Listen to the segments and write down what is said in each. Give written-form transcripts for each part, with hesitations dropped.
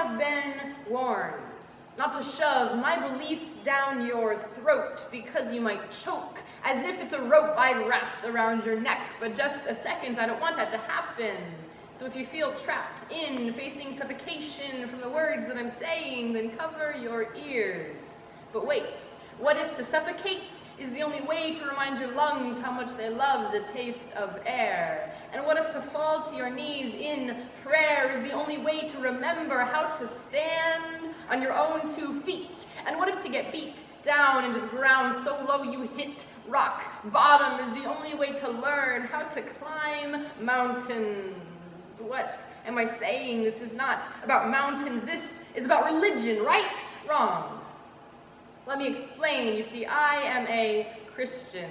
have been warned not to shove my beliefs down your throat because you might choke as if it's a rope I've wrapped around your neck. But just a second, I don't want that to happen. So if you feel trapped in facing suffocation from the words that I'm saying, then cover your ears. But wait, what if to suffocate is the only way to remind your lungs how much they love the taste of air? And what if to fall to your knees in prayer is the only way to remember how to stand on your own 2 feet? And what if to get beat down into the ground so low you hit rock bottom is the only way to learn how to climb mountains? What am I saying? This is not about mountains. This is about religion, right? Wrong. Let me explain. You see, I am a Christian,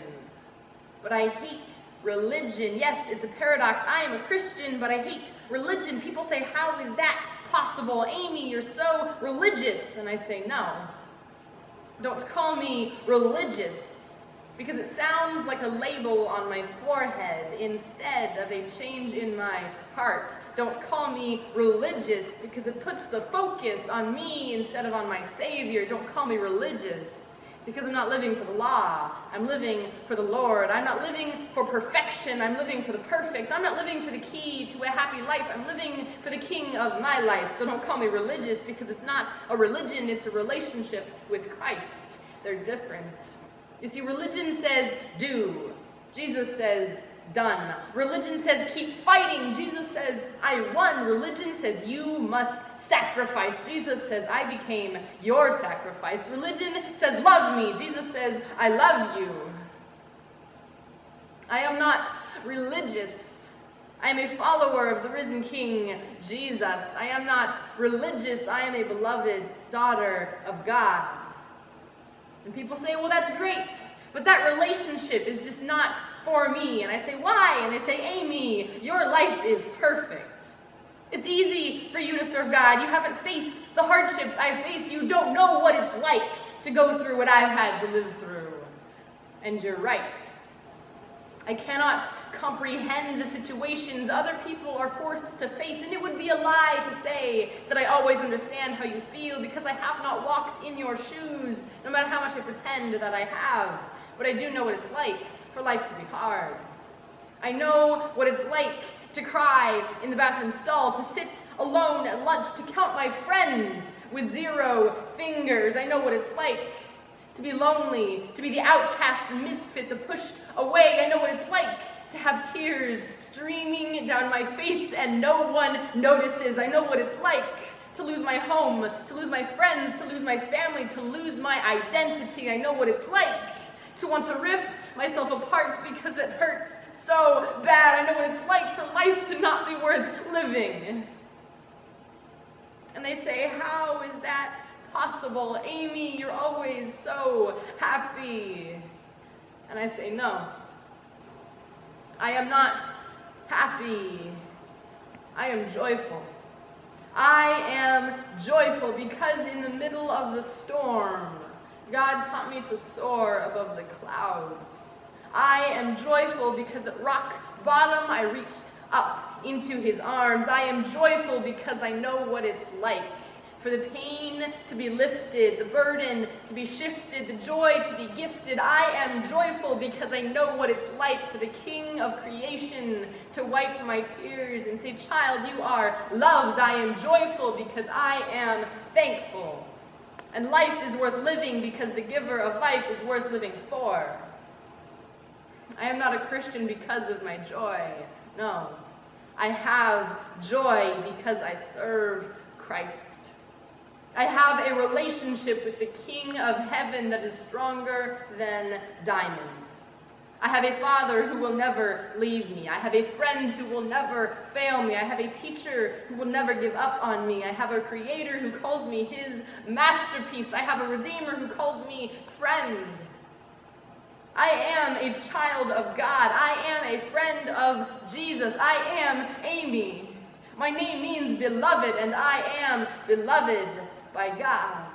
but I hate religion. Yes, it's a paradox. I am a Christian, but I hate religion. People say, how is that possible? Amy, you're so religious. And I say, no, don't call me religious, because it sounds like a label on my forehead instead of a change in my heart. Don't call me religious, because it puts the focus on me instead of on my Savior. Don't call me religious, because I'm not living for the law. I'm living for the Lord. I'm not living for perfection. I'm living for the perfect. I'm not living for the key to a happy life. I'm living for the King of my life. So don't call me religious, because it's not a religion. It's a relationship with Christ. They're different. You see, religion says do. Jesus says done. Religion says keep fighting. Jesus says I won. Religion says you must sacrifice. Jesus says I became your sacrifice. Religion says love me. Jesus says I love you. I am not religious. I am a follower of the risen King, Jesus. I am not religious. I am a beloved daughter of God. And people say, well, that's great, but that relationship is just not for me. And I say, why? And they say, Amy, your life is perfect. It's easy for you to serve God. You haven't faced the hardships I've faced. You don't know what it's like to go through what I've had to live through. And you're right. I cannot comprehend the situations other people are forced to face, and it would be a lie to say that I always understand how you feel, because I have not walked in your shoes, no matter how much I pretend that I have. But I do know what it's like for life to be hard. I know what it's like to cry in the bathroom stall, to sit alone at lunch, to count my friends with 0 fingers. I know what it's like to be lonely, to be the outcast, the misfit, the pushed away. I know what it's like to have tears streaming down my face and no one notices. I know what it's like to lose my home, to lose my friends, to lose my family, to lose my identity. I know what it's like to want to rip myself apart because it hurts so bad. I know what it's like for life to not be worth living. And they say, how is that possible? Amy, you're always so happy. And I say, no. I am not happy. I am joyful. I am joyful because in the middle of the storm, God taught me to soar above the clouds. I am joyful because at rock bottom I reached up into his arms. I am joyful because I know what it's like for the pain to be lifted, the burden to be shifted, the joy to be gifted. I am joyful because I know what it's like for the King of creation to wipe my tears and say, child, you are loved. I am joyful because I am thankful. And life is worth living because the giver of life is worth living for. I am not a Christian because of my joy. No. I have joy because I serve Christ. I have a relationship with the King of heaven that is stronger than diamond. I have a Father who will never leave me. I have a friend who will never fail me. I have a teacher who will never give up on me. I have a Creator who calls me his masterpiece. I have a Redeemer who calls me friend. I am a child of God. I am a friend of Jesus. I am Amy. My name means beloved, and I am beloved by God.